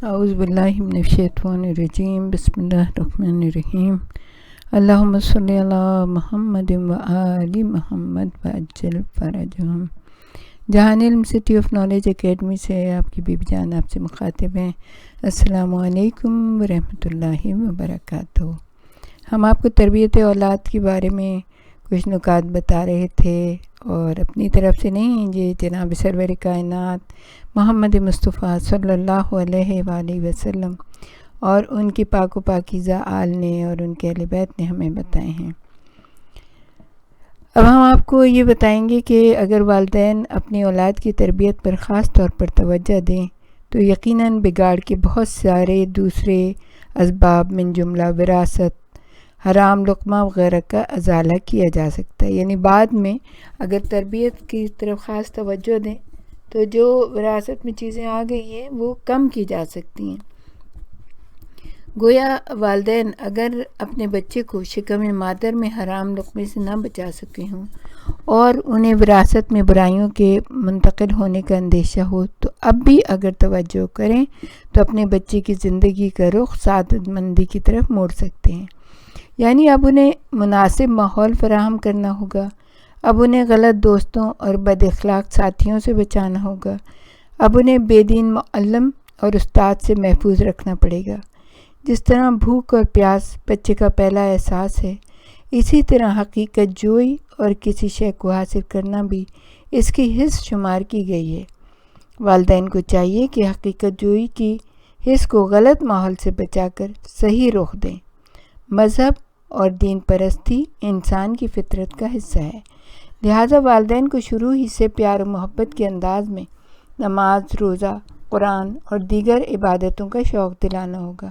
اعوذ باللہ من الشیطان الرجیم، بسم اللہ الرحمن الرحیم۔ اللہم صلی علی محمد و آل محمد وعجل فرجہم۔ جہان علم سٹی آف نالج اکیڈمی سے آپ کی بیبی جان آپ سے مخاطب ہیں۔ السلام علیکم ورحمۃ اللہ وبرکاتہ۔ ہم آپ کو تربیت اولاد کے بارے میں کچھ نکات بتا رہے تھے، اور اپنی طرف سے نہیں، یہ جناب سرور کائنات محمد مصطفیٰ صلی اللہ علیہ وآلہ وسلم اور ان کی پاک و پاکیزہ آل نے اور ان کے اہل بیت نے ہمیں بتائے ہیں۔ اب ہم آپ کو یہ بتائیں گے کہ اگر والدین اپنی اولاد کی تربیت پر خاص طور پر توجہ دیں تو یقیناً بگاڑ کے بہت سارے دوسرے اسباب من جملہ وراثت، حرام لقمہ وغیرہ کا ازالہ کیا جا سکتا ہے۔ یعنی بعد میں اگر تربیت کی طرف خاص توجہ دیں تو جو وراثت میں چیزیں آ گئی ہیں وہ کم کی جا سکتی ہیں۔ گویا والدین اگر اپنے بچے کو شکم مادر میں حرام لقمے سے نہ بچا سکے ہوں اور انہیں وراثت میں برائیوں کے منتقل ہونے کا اندیشہ ہو، تو اب بھی اگر توجہ کریں تو اپنے بچے کی زندگی کا رخ سعادت مندی کی طرف موڑ سکتے ہیں۔ یعنی اب انہیں مناسب ماحول فراہم کرنا ہوگا، اب انہیں غلط دوستوں اور بد اخلاق ساتھیوں سے بچانا ہوگا، اب انہیں بے دین معلم اور استاد سے محفوظ رکھنا پڑے گا۔ جس طرح بھوک اور پیاس بچے کا پہلا احساس ہے، اسی طرح حقیقت جوئی اور کسی شے کو حاصل کرنا بھی اس کی حص شمار کی گئی ہے۔ والدین کو چاہیے کہ حقیقت جوئی کی حص کو غلط ماحول سے بچا کر صحیح رخ دیں۔ مذہب اور دین پرستی انسان کی فطرت کا حصہ ہے، لہٰذا والدین کو شروع ہی سے پیار و محبت کے انداز میں نماز، روزہ، قرآن اور دیگر عبادتوں کا شوق دلانا ہوگا،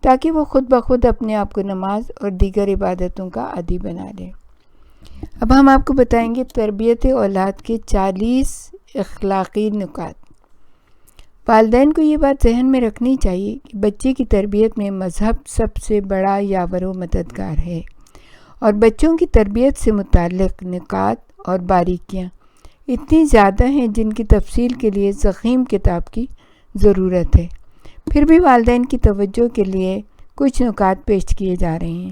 تاکہ وہ خود بخود اپنے آپ کو نماز اور دیگر عبادتوں کا عادی بنا لے۔ اب ہم آپ کو بتائیں گے تربیت اولاد کے 40 اخلاقی نکات۔ والدین کو یہ بات ذہن میں رکھنی چاہیے کہ بچے کی تربیت میں مذہب سب سے بڑا یاور و مددگار ہے، اور بچوں کی تربیت سے متعلق نکات اور باریکیاں اتنی زیادہ ہیں جن کی تفصیل کے لیے ضخیم کتاب کی ضرورت ہے۔ پھر بھی والدین کی توجہ کے لیے کچھ نکات پیش کیے جا رہے ہیں۔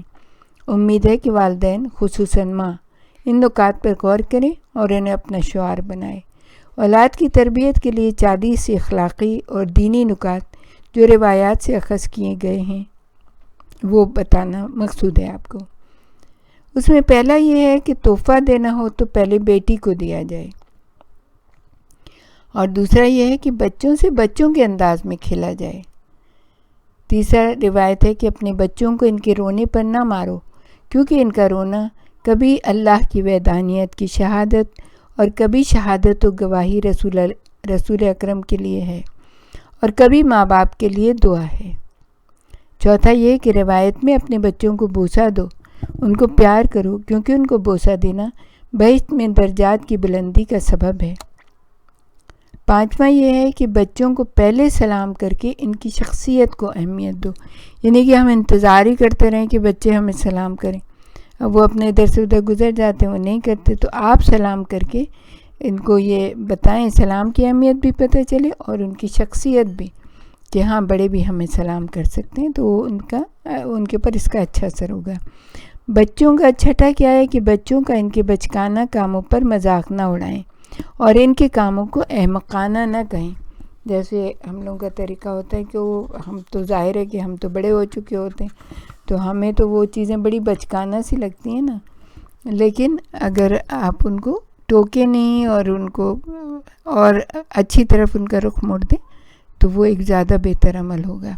امید ہے کہ والدین خصوصاً ماں ان نکات پر غور کریں اور انہیں اپنا شعار بنائیں۔ اولاد کی تربیت کے لیے 40 اخلاقی اور دینی نکات جو روایات سے اخذ کیے گئے ہیں وہ بتانا مقصود ہے آپ کو۔ اس میں پہلا یہ ہے کہ تحفہ دینا ہو تو پہلے بیٹی کو دیا جائے، اور دوسرا یہ ہے کہ بچوں سے بچوں کے انداز میں کھیلا جائے۔ تیسرا روایت ہے کہ اپنے بچوں کو ان کے رونے پر نہ مارو، کیونکہ ان کا رونا کبھی اللہ کی وحدانیت کی شہادت اور کبھی شہادت و گواہی رسول اکرم کے لیے ہے، اور کبھی ماں باپ کے لیے دعا ہے۔ چوتھا یہ کہ روایت میں اپنے بچوں کو بوسہ دو، ان کو پیار کرو، کیونکہ ان کو بوسہ دینا بہشت میں درجات کی بلندی کا سبب ہے۔ پانچواں یہ ہے کہ بچوں کو پہلے سلام کر کے ان کی شخصیت کو اہمیت دو، یعنی کہ ہم انتظار ہی کرتے رہیں کہ بچے ہمیں سلام کریں، اب وہ اپنے ادھر سے ادھر گزر جاتے ہیں، وہ نہیں کرتے، تو آپ سلام کر کے ان کو یہ بتائیں، سلام کی اہمیت بھی پتہ چلے اور ان کی شخصیت بھی، کہ ہاں بڑے بھی ہمیں سلام کر سکتے ہیں، تو ان کے پر اس کا اچھا اثر ہوگا۔ بچوں کا چھٹا کیا ہے کہ بچوں کا ان کے بچکانہ کاموں پر مذاق نہ اڑائیں اور ان کے کاموں کو احمقانہ نہ کہیں۔ جیسے ہم لوگوں کا طریقہ ہوتا ہے کہ ہم تو ظاہر ہے کہ ہم تو بڑے ہو چکے ہوتے ہیں، تو ہمیں تو وہ چیزیں بڑی بچکانہ سی لگتی ہیں نا، لیکن اگر آپ ان کو ٹوکے نہیں اور ان کو اور اچھی طرف ان کا رخ موڑ دیں تو وہ ایک زیادہ بہتر عمل ہوگا۔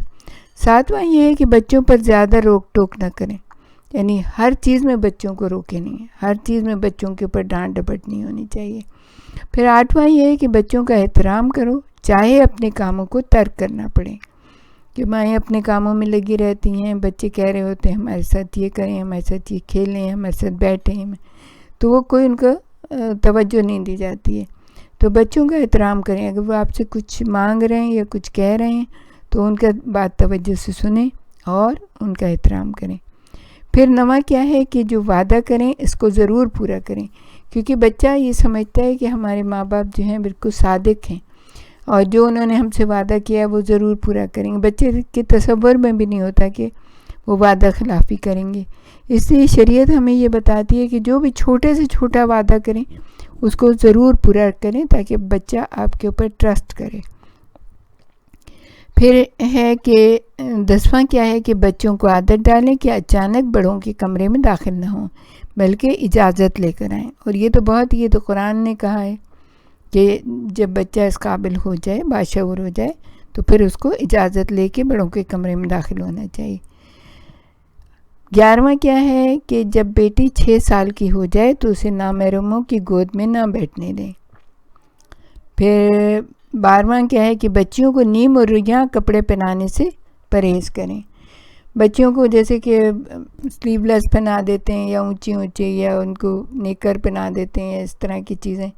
ساتواں یہ ہے کہ بچوں پر زیادہ روک ٹوک نہ کریں، یعنی ہر چیز میں بچوں کو روکے نہیں، ہر چیز میں بچوں کے اوپر ڈانٹ ڈپٹ نہیں ہونی چاہیے۔ پھر آٹھواں یہ ہے کہ بچوں کا احترام کرو، چاہے اپنے کاموں کو ترک کرنا پڑے، کہ مائیں اپنے کاموں میں لگی رہتی ہیں، بچے کہہ رہے ہوتے ہیں ہمارے ساتھ یہ کریں، ہمارے ساتھ یہ کھیلیں، ہمارے ساتھ بیٹھیں، تو وہ کوئی ان کو توجہ نہیں دی جاتی ہے۔ تو بچوں کا احترام کریں، اگر وہ آپ سے کچھ مانگ رہے ہیں یا کچھ کہہ رہے ہیں تو ان کا بات توجہ سے سنیں اور ان کا احترام کریں۔ پھر نواں کیا ہے کہ جو وعدہ کریں اس کو ضرور پورا کریں، کیونکہ بچہ یہ سمجھتا ہے کہ ہمارے ماں باپ جو ہیں بالکل صادق ہیں، اور جو انہوں نے ہم سے وعدہ کیا ہے وہ ضرور پورا کریں گے. بچے کے تصور میں بھی نہیں ہوتا کہ وہ وعدہ خلافی کریں گے. اس لیے شریعت ہمیں یہ بتاتی ہے کہ جو بھی چھوٹے سے چھوٹا وعدہ کریں اس کو ضرور پورا کریں تاکہ بچہ آپ کے اوپر ٹرسٹ کرے. پھر ہے کہ 10واں کیا ہے کہ بچوں کو عادت ڈالیں کہ اچانک بڑوں کے کمرے میں داخل نہ ہوں بلکہ اجازت لے کر آئیں. اور یہ تو قرآن نے کہا ہے کہ جب بچہ اس قابل ہو جائے، باشعور ہو جائے، تو پھر اس کو اجازت لے کے بڑوں کے کمرے میں داخل ہونا چاہیے. 11واں کیا ہے کہ جب بیٹی 6 سال کی ہو جائے تو اسے نامحرموں کی گود میں نہ بیٹھنے دیں. پھر 12واں کیا ہے کہ بچیوں کو نیم اور رجاں کپڑے پہنانے سے پرہیز کریں. بچیوں کو جیسے کہ سلیو لیس پہنا دیتے ہیں یا اونچی یا ان کو نیکر پہنا دیتے ہیں، اس طرح کی چیزیں،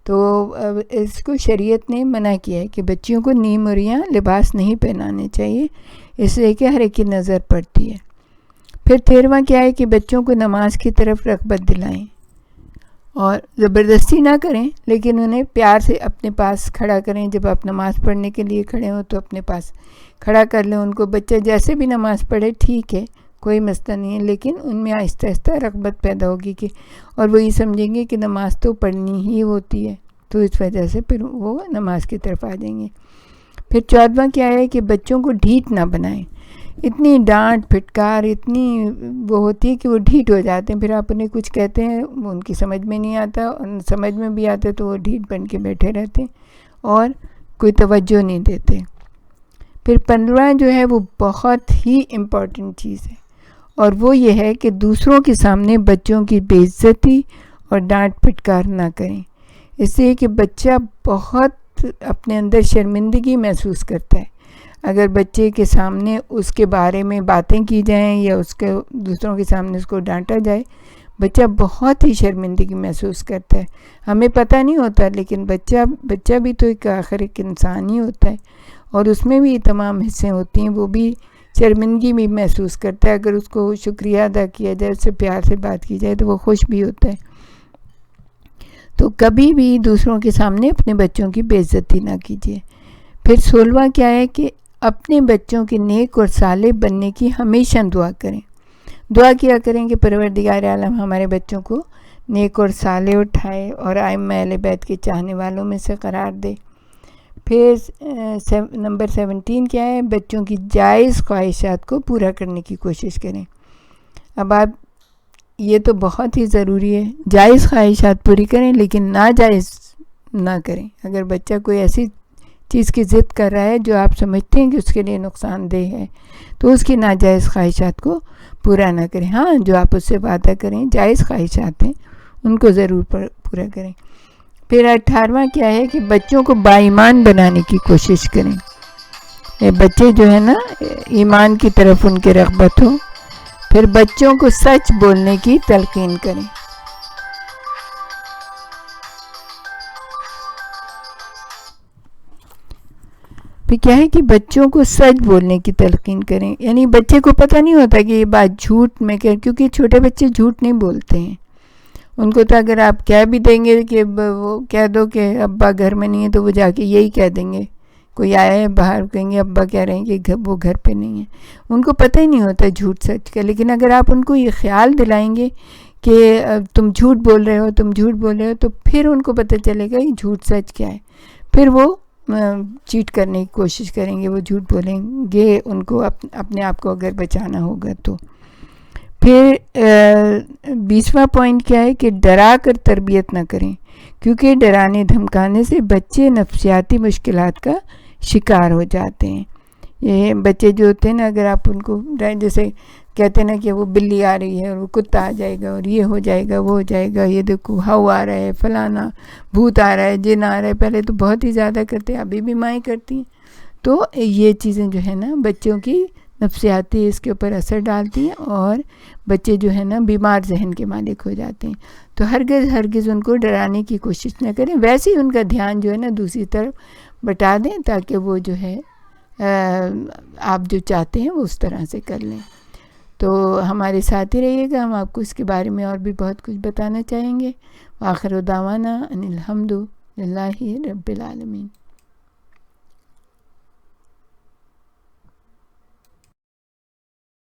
تو اس کو شریعت نے منع کیا ہے کہ بچیوں کو نیم اور رجاں لباس نہیں پہنانے چاہیے، اس لیے کہ ہر ایک کی نظر پڑتی ہے. پھر 13واں کیا ہے کہ بچوں کو نماز کی طرف رغبت دلائیں اور زبردستی نہ کریں، لیکن انہیں پیار سے اپنے پاس کھڑا کریں. جب آپ نماز پڑھنے کے لیے کھڑے ہوں تو اپنے پاس کھڑا کر لیں ان کو. بچہ جیسے بھی نماز پڑھے ٹھیک ہے، کوئی مسئلہ نہیں ہے، لیکن ان میں آہستہ آہستہ رغبت پیدا ہوگی کہ اور وہ یہ سمجھیں گے کہ نماز تو پڑھنی ہی ہوتی ہے، تو اس وجہ سے پھر وہ نماز کی طرف آ جائیں گے. پھر 14واں کیا ہے کہ بچوں کو ڈھیٹ نہ بنائیں. اتنی ڈانٹ پھٹکار اتنی وہ ہوتی ہے کہ وہ ڈھیٹ ہو جاتے ہیں. پھر آپ انہیں کچھ کہتے ہیں وہ ان کی سمجھ میں نہیں آتا، اور سمجھ میں بھی آتا تو وہ ڈھیٹ بن کے بیٹھے رہتے ہیں اور کوئی توجہ نہیں دیتے. پھر 15 جو ہے وہ بہت ہی امپورٹنٹ چیز ہے، اور وہ یہ ہے کہ دوسروں کے سامنے بچوں کی بے عزتی اور ڈانٹ پھٹکار نہ کریں. اس لیے کہ بچہ بہت اپنے اندر شرمندگی محسوس کرتا ہے. اگر بچے کے سامنے اس کے بارے میں باتیں کی جائیں یا اس کے دوسروں کے سامنے اس کو ڈانٹا جائے، بچہ بہت ہی شرمندگی محسوس کرتا ہے. ہمیں پتہ نہیں ہوتا، لیکن بچہ بھی تو آخر ایک انسان ہی ہوتا ہے، اور اس میں بھی تمام حصے ہوتی ہیں. وہ بھی شرمندگی بھی محسوس کرتا ہے. اگر اس کو شکریہ ادا کیا جائے، اس سے پیار سے بات کی جائے تو وہ خوش بھی ہوتا ہے. تو کبھی بھی دوسروں کے سامنے اپنے بچوں کی بے عزتی نہ کیجیے. پھر 16واں کیا ہے کہ اپنے بچوں کے نیک اور صالح بننے کی ہمیشہ دعا کریں. دعا کیا کریں کہ پروردگار عالم ہمارے بچوں کو نیک اور صالح اٹھائے اور ائمہ اہل بیت کے چاہنے والوں میں سے قرار دے. پھر نمبر 17 کیا ہے، بچوں کی جائز خواہشات کو پورا کرنے کی کوشش کریں. اب آپ یہ تو بہت ہی ضروری ہے، جائز خواہشات پوری کریں لیکن ناجائز نہ کریں. اگر بچہ کوئی ایسی چیز کی ضد کر رہا ہے جو آپ سمجھتے ہیں کہ اس کے لیے نقصان دہ ہے، تو اس کی ناجائز خواہشات کو پورا نہ کریں. ہاں، جو آپ اس سے وعدہ کریں جائز خواہشات ہیں ان کو ضرور پورا کریں. پھر 18واں کیا ہے کہ بچوں کو با ایمان بنانے کی کوشش کریں. بچے جو ہے نا ایمان کی طرف ان کے رغبت ہو. پھر بچوں کو سچ بولنے کی تلقین کریں. پھر کیا ہے کہ بچوں کو سچ بولنے کی تلقین کریں. یعنی بچے کو پتہ نہیں ہوتا کہ یہ بات جھوٹ میں کیونکہ چھوٹے بچے جھوٹ نہیں بولتے ہیں. ان کو تو اگر آپ کہہ بھی دیں گے کہ وہ کہہ دو کہ ابا گھر میں نہیں ہے، تو وہ جا کے یہی کہہ دیں گے. کوئی آیا ہے باہر، کہیں گے ابا کہہ رہے ہیں کہ وہ گھر پہ نہیں ہے. ان کو پتہ ہی نہیں ہوتا جھوٹ سچ کا. لیکن اگر آپ ان کو یہ خیال دلائیں گے کہ تم جھوٹ بول رہے ہو، تو پھر ان کو پتہ چلے گا یہ جھوٹ سچ کیا ہے. پھر وہ چیٹ کرنے کی کوشش کریں گے، وہ جھوٹ بولیں گے ان کو اپنے آپ کو اگر بچانا ہوگا تو. پھر 20واں پوائنٹ کیا ہے کہ ڈرا کر تربیت نہ کریں، کیونکہ ڈرانے دھمکانے سے بچے نفسیاتی مشکلات کا شکار ہو جاتے ہیں. یہ بچے جو ہوتے ہیں نا، اگر آپ ان کو جیسے کہتے ہیں نا کہ وہ بلی آ رہی ہے اور وہ کتا آ جائے گا اور یہ ہو جائے گا وہ ہو جائے گا، یہ دیکھو ہوا آ رہا ہے، فلانا بھوت آ رہا ہے، جن آ رہا ہے. پہلے تو بہت ہی زیادہ کرتے ہیں، ابھی بھی مائیں کرتی ہیں. تو یہ چیزیں جو ہے نا بچوں کی نفسیاتی اس کے اوپر اثر ڈالتی ہیں، اور بچے جو ہے نا بیمار ذہن کے مالک ہو جاتے ہیں. تو ہرگز ان کو ڈرانے کی کوشش نہ کریں. ویسے ہی ان کا دھیان جو ہے نا دوسری طرف بٹا دیں، تاکہ وہ جو ہے آپ جو چاہتے ہیں وہ اس طرح سے کر لیں. تو ہمارے ساتھ ہی رہیے گا، ہم آپ کو اس کے بارے میں اور بھی بہت کچھ بتانا چاہیں گے. آخر دعوانا ان الحمد للہ رب العالمین.